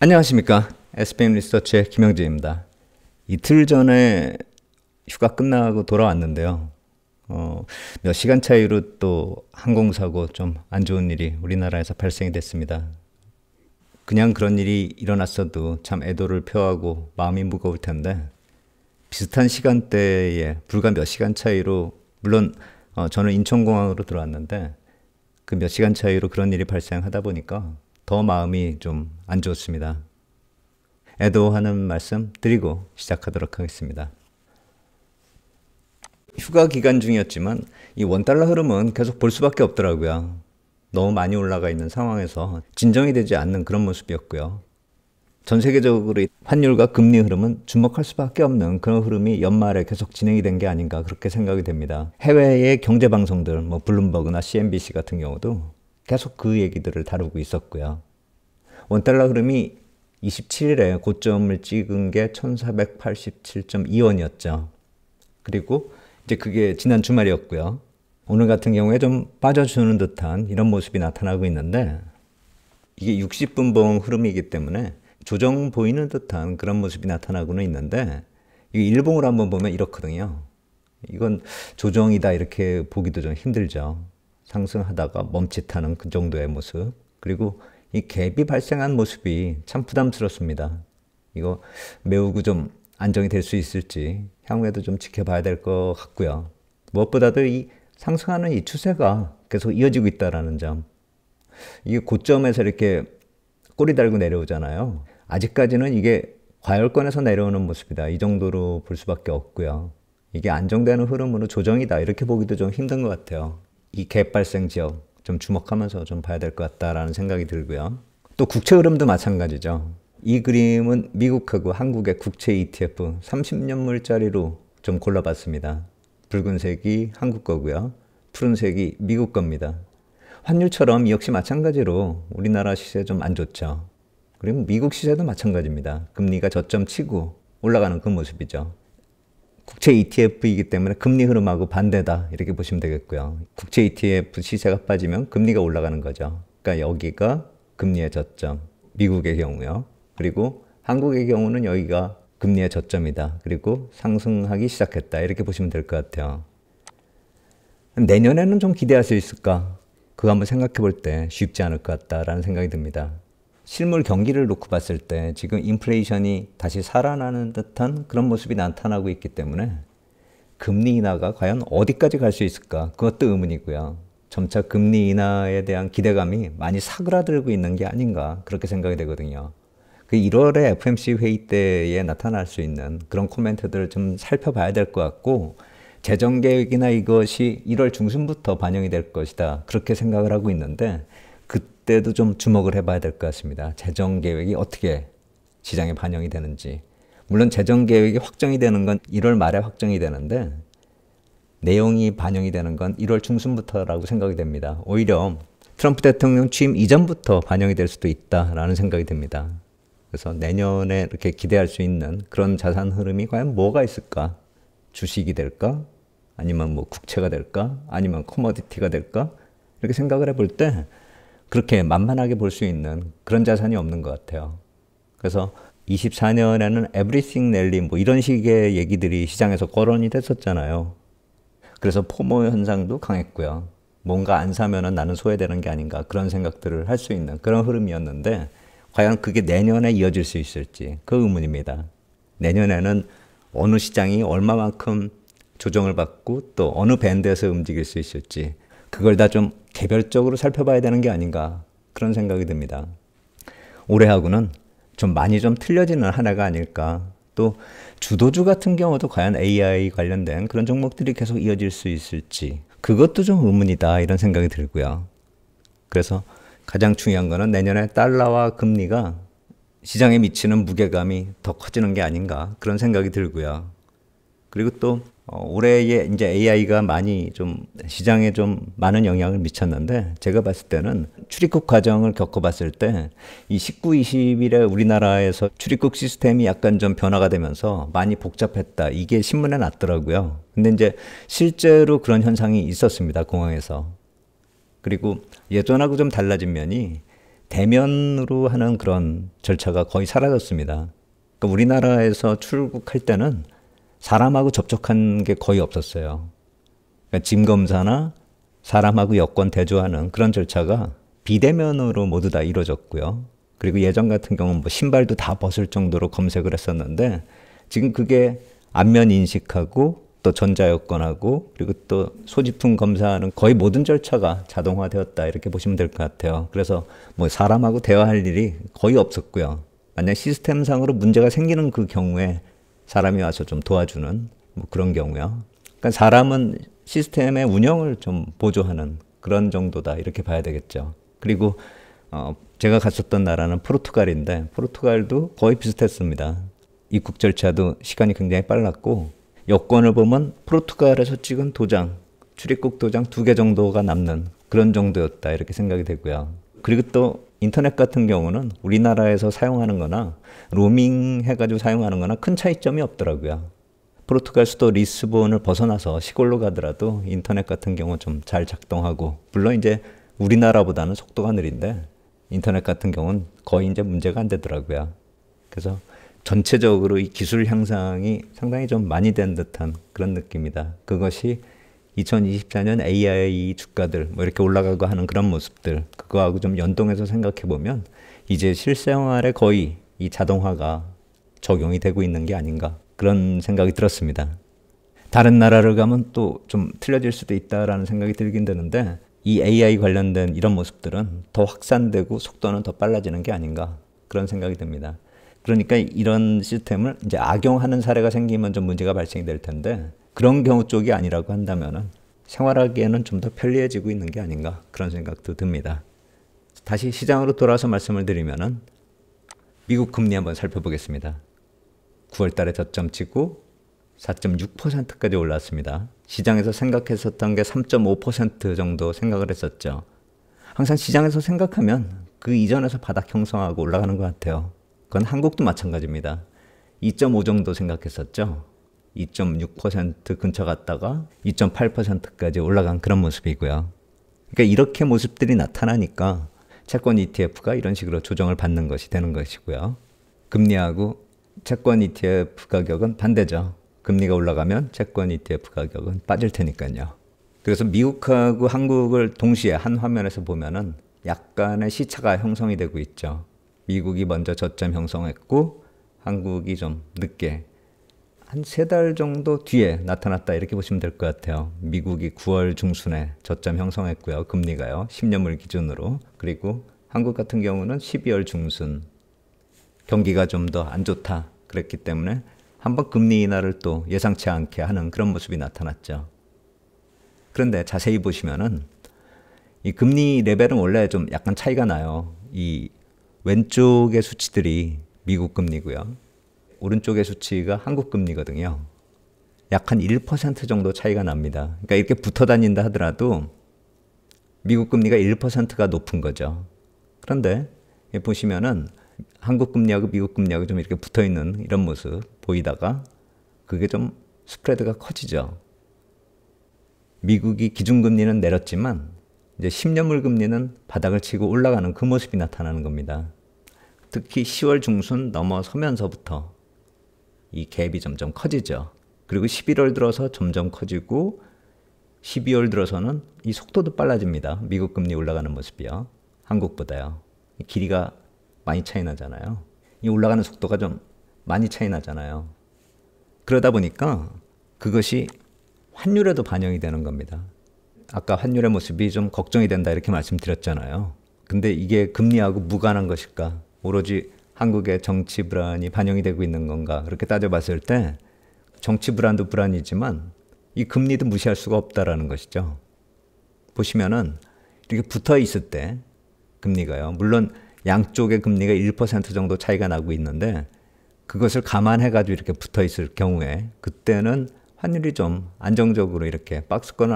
안녕하십니까. SPM 리서치의 김영진입니다. 이틀 전에 휴가 끝나고 돌아왔는데요. 몇 시간 차이로 또 항공사고 좀 안 좋은 일이 우리나라에서 발생이 됐습니다. 그냥 그런 일이 일어났어도 참 애도를 표하고 마음이 무거울 텐데 비슷한 시간대에 불과 몇 시간 차이로 물론 저는 인천공항으로 들어왔는데 그 몇 시간 차이로 그런 일이 발생하다 보니까 더 마음이 좀 안 좋습니다. 애도하는 말씀 드리고 시작하도록 하겠습니다. 휴가 기간 중이었지만 이 원달러 흐름은 계속 볼 수밖에 없더라고요. 너무 많이 올라가 있는 상황에서 진정이 되지 않는 그런 모습이었고요. 전 세계적으로 환율과 금리 흐름은 주목할 수밖에 없는 그런 흐름이 연말에 계속 진행이 된 게 아닌가 그렇게 생각이 됩니다. 해외의 경제방송들, 블룸버그나 CNBC 같은 경우도 계속 그 얘기들을 다루고 있었고요. 원달러 흐름이 27일에 고점을 찍은 게 1487.2원이었죠. 그리고 이제 그게 지난 주말이었고요. 오늘 같은 경우에 좀 빠져주는 듯한 이런 모습이 나타나고 있는데 이게 60분봉 흐름이기 때문에 조정 보이는 듯한 그런 모습이 나타나고는 있는데 이게 일봉으로 한번 보면 이렇거든요. 이건 조정이다 이렇게 보기도 좀 힘들죠. 상승하다가 멈칫하는 그 정도의 모습. 그리고 이 갭이 발생한 모습이 참 부담스럽습니다. 이거 매우 좀 안정이 될 수 있을지 향후에도 좀 지켜봐야 될 것 같고요. 무엇보다도 이 상승하는 이 추세가 계속 이어지고 있다는 점. 이게 고점에서 이렇게 꼬리 달고 내려오잖아요. 아직까지는 이게 과열권에서 내려오는 모습이다. 이 정도로 볼 수밖에 없고요. 이게 안정되는 흐름으로 조정이다. 이렇게 보기도 좀 힘든 것 같아요. 이 갭 발생 지역 좀 주목하면서 좀 봐야 될 것 같다라는 생각이 들고요. 또 국채 흐름도 마찬가지죠. 이 그림은 미국하고 한국의 국채 ETF 30년물짜리로 좀 골라봤습니다. 붉은색이 한국 거고요. 푸른색이 미국 겁니다. 환율처럼 역시 마찬가지로 우리나라 시세 좀 안 좋죠. 그리고 미국 시세도 마찬가지입니다. 금리가 저점 치고 올라가는 그 모습이죠. 국채 ETF이기 때문에 금리 흐름하고 반대다 이렇게 보시면 되겠고요. 국채 ETF 시세가 빠지면 금리가 올라가는 거죠. 그러니까 여기가 금리의 저점, 미국의 경우요. 그리고 한국의 경우는 여기가 금리의 저점이다. 그리고 상승하기 시작했다. 이렇게 보시면 될 것 같아요. 내년에는 좀 기대할 수 있을까? 그거 한번 생각해 볼 때 쉽지 않을 것 같다라는 생각이 듭니다. 실물 경기를 놓고 봤을 때 지금 인플레이션이 다시 살아나는 듯한 그런 모습이 나타나고 있기 때문에 금리 인하가 과연 어디까지 갈 수 있을까? 그것도 의문이고요. 점차 금리 인하에 대한 기대감이 많이 사그라들고 있는 게 아닌가 그렇게 생각이 되거든요. 그 1월에 FOMC 회의 때에 나타날 수 있는 그런 코멘트들을 좀 살펴봐야 될 것 같고 재정계획이나 이것이 1월 중순부터 반영이 될 것이다. 그렇게 생각을 하고 있는데 그때도 좀 주목을 해봐야 될 것 같습니다. 재정계획이 어떻게 시장에 반영이 되는지. 물론 재정계획이 확정이 되는 건 1월 말에 확정이 되는데 내용이 반영이 되는 건 1월 중순부터라고 생각이 됩니다. 오히려 트럼프 대통령 취임 이전부터 반영이 될 수도 있다라는 생각이 듭니다. 그래서 내년에 이렇게 기대할 수 있는 그런 자산 흐름이 과연 뭐가 있을까? 주식이 될까? 아니면 국채가 될까? 아니면 커머디티가 될까? 이렇게 생각을 해볼 때 그렇게 만만하게 볼 수 있는 그런 자산이 없는 것 같아요. 그래서 24년에는 Everything Rally 이런 식의 얘기들이 시장에서 거론이 됐었잖아요. 그래서 포모 현상도 강했고요. 뭔가 안 사면은 나는 소외되는 게 아닌가 그런 생각들을 할 수 있는 그런 흐름이었는데 과연 그게 내년에 이어질 수 있을지 그 의문입니다. 내년에는 어느 시장이 얼마만큼 조정을 받고 또 어느 밴드에서 움직일 수 있을지 그걸 다 좀 개별적으로 살펴봐야 되는 게 아닌가 그런 생각이 듭니다. 올해하고는 좀 많이 좀 틀려지는 한 해가 아닐까. 또 주도주 같은 경우도 과연 AI 관련된 그런 종목들이 계속 이어질 수 있을지 그것도 좀 의문이다 이런 생각이 들고요. 그래서 가장 중요한 거는 내년에 달러와 금리가 시장에 미치는 무게감이 더 커지는 게 아닌가 그런 생각이 들고요. 그리고 또 올해에 이제 AI가 많이 좀 시장에 좀 많은 영향을 미쳤는데 제가 봤을 때는 출입국 과정을 겪어봤을 때 이 19, 20일에 우리나라에서 출입국 시스템이 약간 좀 변화가 되면서 많이 복잡했다. 이게 신문에 났더라고요. 근데 이제 실제로 그런 현상이 있었습니다. 공항에서. 그리고 예전하고 좀 달라진 면이 대면으로 하는 그런 절차가 거의 사라졌습니다. 그러니까 우리나라에서 출국할 때는 사람하고 접촉한 게 거의 없었어요. 그러니까 짐 검사나 사람하고 여권 대조하는 그런 절차가 비대면으로 모두 다 이루어졌고요. 그리고 예전 같은 경우는 뭐 신발도 다 벗을 정도로 검색을 했었는데 지금 그게 안면 인식하고 또 전자여권하고 그리고 또 소지품 검사하는 거의 모든 절차가 자동화되었다 이렇게 보시면 될 것 같아요. 그래서 뭐 사람하고 대화할 일이 거의 없었고요. 만약 시스템상으로 문제가 생기는 그 경우에 사람이 와서 좀 도와주는 뭐 그런 경우요. 그러니까 사람은 시스템의 운영을 좀 보조하는 그런 정도다 이렇게 봐야 되겠죠. 그리고 제가 갔었던 나라는 포르투갈인데 포르투갈도 거의 비슷했습니다. 입국 절차도 시간이 굉장히 빨랐고 여권을 보면 포르투갈에서 찍은 도장, 출입국 도장 2개 정도가 남는 그런 정도였다 이렇게 생각이 되고요. 그리고 또 인터넷 같은 경우는 우리나라에서 사용하는 거나 로밍 해가지고 사용하는 거나 큰 차이점이 없더라고요. 포르투갈 수도 리스본을 벗어나서 시골로 가더라도 인터넷 같은 경우 좀 잘 작동하고 물론 이제 우리나라보다는 속도가 느린데 인터넷 같은 경우는 거의 이제 문제가 안 되더라고요. 그래서 전체적으로 이 기술 향상이 상당히 좀 많이 된 듯한 그런 느낌이다. 그것이 2024년 AI 주가들 뭐 이렇게 올라가고 하는 그런 모습들 그거하고 좀 연동해서 생각해 보면 이제 실생활에 거의 이 자동화가 적용이 되고 있는 게 아닌가 그런 생각이 들었습니다. 다른 나라를 가면 또 좀 틀려질 수도 있다라는 생각이 들긴 드는데 이 AI 관련된 이런 모습들은 더 확산되고 속도는 더 빨라지는 게 아닌가 그런 생각이 듭니다. 그러니까 이런 시스템을 이제 악용하는 사례가 생기면 좀 문제가 발생이 될 텐데 그런 경우 쪽이 아니라고 한다면은 생활하기에는 좀 더 편리해지고 있는 게 아닌가 그런 생각도 듭니다. 다시 시장으로 돌아와서 말씀을 드리면은 미국 금리 한번 살펴보겠습니다. 9월 달에 저점 치고 4.6%까지 올랐습니다. 시장에서 생각했었던 게 3.5% 정도 생각을 했었죠. 항상 시장에서 생각하면 그 이전에서 바닥 형성하고 올라가는 것 같아요. 그건 한국도 마찬가지입니다. 2.5 정도 생각했었죠. 2.6% 근처 갔다가 2.8%까지 올라간 그런 모습이고요. 그러니까 이렇게 모습들이 나타나니까 채권 ETF가 이런 식으로 조정을 받는 것이 되는 것이고요. 금리하고 채권 ETF 가격은 반대죠. 금리가 올라가면 채권 ETF 가격은 빠질 테니까요. 그래서 미국하고 한국을 동시에 한 화면에서 보면은 약간의 시차가 형성이 되고 있죠. 미국이 먼저 저점 형성했고 한국이 좀 늦게 한 3달 정도 뒤에 나타났다 이렇게 보시면 될 것 같아요. 미국이 9월 중순에 저점 형성했고요. 금리가요. 10년물 기준으로. 그리고 한국 같은 경우는 12월 중순 경기가 좀 더 안 좋다 그랬기 때문에 한번 금리 인하를 또 예상치 않게 하는 그런 모습이 나타났죠. 그런데 자세히 보시면은 이 금리 레벨은 원래 좀 약간 차이가 나요. 이 왼쪽의 수치들이 미국 금리고요. 오른쪽의 수치가 한국 금리거든요. 약 한 1% 정도 차이가 납니다. 그러니까 이렇게 붙어 다닌다 하더라도 미국 금리가 1%가 높은 거죠. 그런데 보시면은 한국 금리하고 미국 금리하고 좀 이렇게 붙어 있는 이런 모습 보이다가 그게 좀 스프레드가 커지죠. 미국이 기준금리는 내렸지만 이제 10년물 금리는 바닥을 치고 올라가는 그 모습이 나타나는 겁니다. 특히 10월 중순 넘어서면서부터 이 갭이 점점 커지죠. 그리고 11월 들어서 점점 커지고 12월 들어서는 이 속도도 빨라집니다. 미국 금리 올라가는 모습이요. 한국보다요. 길이가 많이 차이 나잖아요. 이 올라가는 속도가 좀 많이 차이 나잖아요. 그러다 보니까 그것이 환율에도 반영이 되는 겁니다. 아까 환율의 모습이 좀 걱정이 된다 이렇게 말씀드렸잖아요. 근데 이게 금리하고 무관한 것일까? 오로지 한국의 정치 불안이 반영이 되고 있는 건가? 그렇게 따져봤을 때 정치 불안도 불안이지만 이 금리도 무시할 수가 없다라는 것이죠. 보시면은 이렇게 붙어 있을 때 금리가요. 물론 양쪽의 금리가 1% 정도 차이가 나고 있는데 그것을 감안해가지고 이렇게 붙어 있을 경우에 그때는 환율이 좀 안정적으로 이렇게 박스권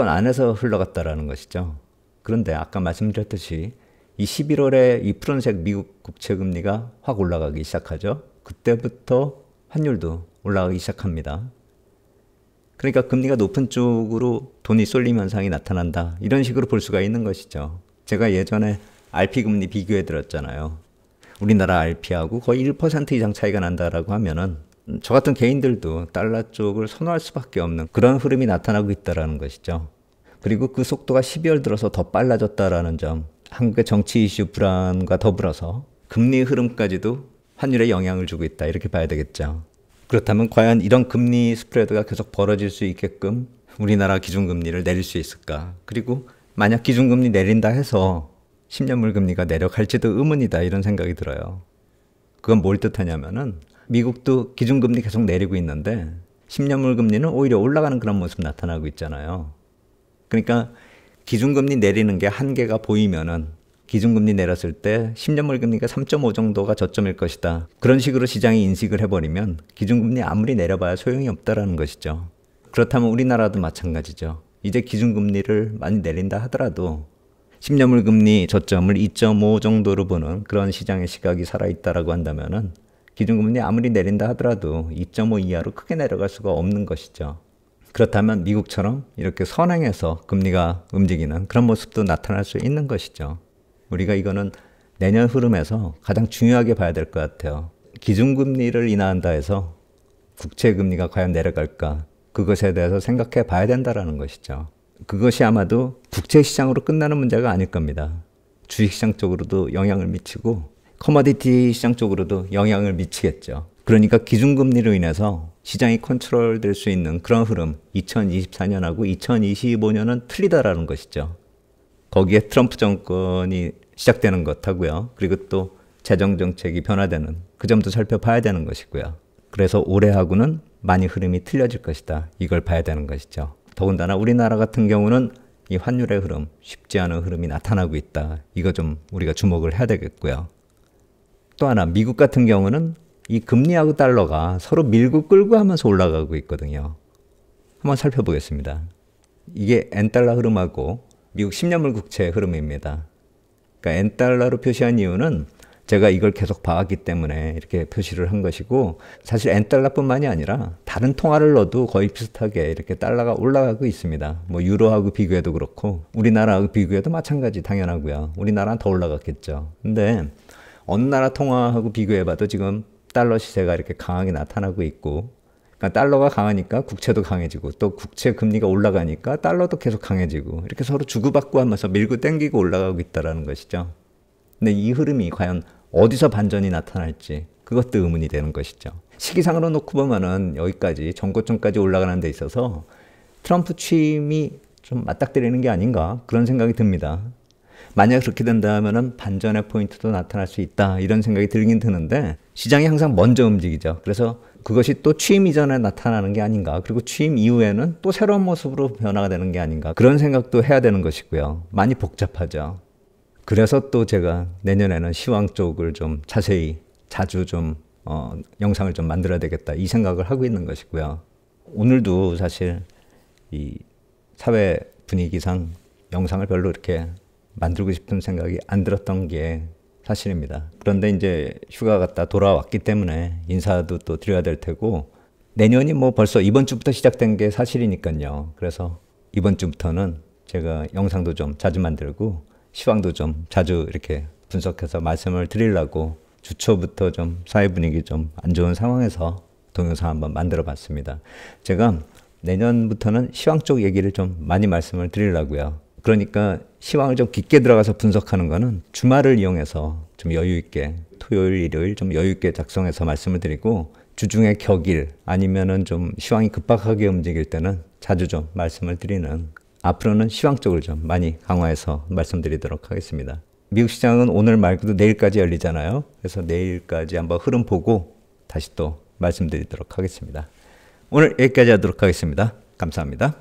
안에서 흘러갔다라는 것이죠. 그런데 아까 말씀드렸듯이 이 11월에 이 푸른색 미국 국채 금리가 확 올라가기 시작하죠. 그때부터 환율도 올라가기 시작합니다. 그러니까 금리가 높은 쪽으로 돈이 쏠림 현상이 나타난다. 이런 식으로 볼 수가 있는 것이죠. 제가 예전에 RP금리 비교해 드렸잖아요. 우리나라 RP하고 거의 1% 이상 차이가 난다라고 하면은 저 같은 개인들도 달러 쪽을 선호할 수밖에 없는 그런 흐름이 나타나고 있다는 것이죠. 그리고 그 속도가 12월 들어서 더 빨라졌다라는 점, 한국의 정치 이슈 불안과 더불어서 금리 흐름까지도 환율에 영향을 주고 있다, 이렇게 봐야 되겠죠. 그렇다면 과연 이런 금리 스프레드가 계속 벌어질 수 있게끔 우리나라 기준금리를 내릴 수 있을까? 그리고 만약 기준금리 내린다 해서 10년물 금리가 내려갈지도 의문이다, 이런 생각이 들어요. 그건 뭘 뜻하냐면은 미국도 기준금리 계속 내리고 있는데 10년물 금리는 오히려 올라가는 그런 모습 나타나고 있잖아요. 그러니까 기준금리 내리는 게 한계가 보이면은 기준금리 내렸을 때 10년물 금리가 3.5 정도가 저점일 것이다, 그런 식으로 시장이 인식을 해버리면 기준금리 아무리 내려봐야 소용이 없다라는 것이죠. 그렇다면 우리나라도 마찬가지죠. 이제 기준금리를 많이 내린다 하더라도 10년물 금리 저점을 2.5 정도로 보는 그런 시장의 시각이 살아있다라고 한다면은 기준금리 아무리 내린다 하더라도 2.5 이하로 크게 내려갈 수가 없는 것이죠. 그렇다면 미국처럼 이렇게 선행해서 금리가 움직이는 그런 모습도 나타날 수 있는 것이죠. 우리가 이거는 내년 흐름에서 가장 중요하게 봐야 될 것 같아요. 기준금리를 인하한다 해서 국채금리가 과연 내려갈까? 그것에 대해서 생각해 봐야 된다는 것이죠. 그것이 아마도 국채시장으로 끝나는 문제가 아닐 겁니다. 주식시장 쪽으로도 영향을 미치고 커머디티 시장 쪽으로도 영향을 미치겠죠. 그러니까 기준금리로 인해서 시장이 컨트롤될 수 있는 그런 흐름, 2024년하고 2025년은 틀리다라는 것이죠. 거기에 트럼프 정권이 시작되는 것하고요. 그리고 또 재정정책이 변화되는 그 점도 살펴봐야 되는 것이고요. 그래서 올해하고는 많이 흐름이 틀려질 것이다, 이걸 봐야 되는 것이죠. 더군다나 우리나라 같은 경우는 이 환율의 흐름, 쉽지 않은 흐름이 나타나고 있다, 이거 좀 우리가 주목을 해야 되겠고요. 또 하나, 미국 같은 경우는 이 금리하고 달러가 서로 밀고 끌고 하면서 올라가고 있거든요. 한번 살펴보겠습니다. 이게 N달러 흐름하고 미국 10년물 국채 흐름입니다. 그러니까 N달러로 표시한 이유는 제가 이걸 계속 봐왔기 때문에 이렇게 표시를 한 것이고, 사실 N달러뿐만이 아니라 다른 통화를 넣어도 거의 비슷하게 이렇게 달러가 올라가고 있습니다. 뭐 유로하고 비교해도 그렇고 우리나라하고 비교해도 마찬가지 당연하고요. 우리나라는 더 올라갔겠죠. 근데 어느 나라 통화하고 비교해봐도 지금 달러 시세가 이렇게 강하게 나타나고 있고, 그러니까 달러가 강하니까 국채도 강해지고, 또 국채 금리가 올라가니까 달러도 계속 강해지고, 이렇게 서로 주고받고 하면서 밀고 땡기고 올라가고 있다는 것이죠. 근데 이 흐름이 과연 어디서 반전이 나타날지, 그것도 의문이 되는 것이죠. 시기상으로 놓고 보면은 여기까지 정고점까지 올라가는 데 있어서 트럼프 취임이 좀 맞닥뜨리는 게 아닌가, 그런 생각이 듭니다. 만약 그렇게 된다면은 반전의 포인트도 나타날 수 있다, 이런 생각이 들긴 드는데 시장이 항상 먼저 움직이죠. 그래서 그것이 또 취임 이전에 나타나는 게 아닌가, 그리고 취임 이후에는 또 새로운 모습으로 변화가 되는 게 아닌가, 그런 생각도 해야 되는 것이고요. 많이 복잡하죠. 그래서 또 제가 내년에는 시황 쪽을 좀 자세히 자주 좀 영상을 좀 만들어야 되겠다, 이 생각을 하고 있는 것이고요. 오늘도 사실 이 사회 분위기상 영상을 별로 이렇게 만들고 싶은 생각이 안 들었던 게 사실입니다. 그런데 이제 휴가 갔다 돌아왔기 때문에 인사도 또 드려야 될 테고, 내년이 뭐 벌써 이번 주부터 시작된 게 사실이니까요. 그래서 이번 주부터는 제가 영상도 좀 자주 만들고 시황도 좀 자주 이렇게 분석해서 말씀을 드리려고 주 초부터 좀 사회 분위기 좀 안 좋은 상황에서 동영상 한번 만들어 봤습니다. 제가 내년부터는 시황 쪽 얘기를 좀 많이 말씀을 드리려고요. 그러니까 시황을 좀 깊게 들어가서 분석하는 거는 주말을 이용해서 좀 여유 있게, 토요일, 일요일 좀 여유 있게 작성해서 말씀을 드리고, 주중에 격일 아니면은 좀 시황이 급박하게 움직일 때는 자주 좀 말씀을 드리는, 앞으로는 시황 쪽을 좀 많이 강화해서 말씀드리도록 하겠습니다. 미국 시장은 오늘 말고도 내일까지 열리잖아요. 그래서 내일까지 한번 흐름 보고 다시 또 말씀드리도록 하겠습니다. 오늘 여기까지 하도록 하겠습니다. 감사합니다.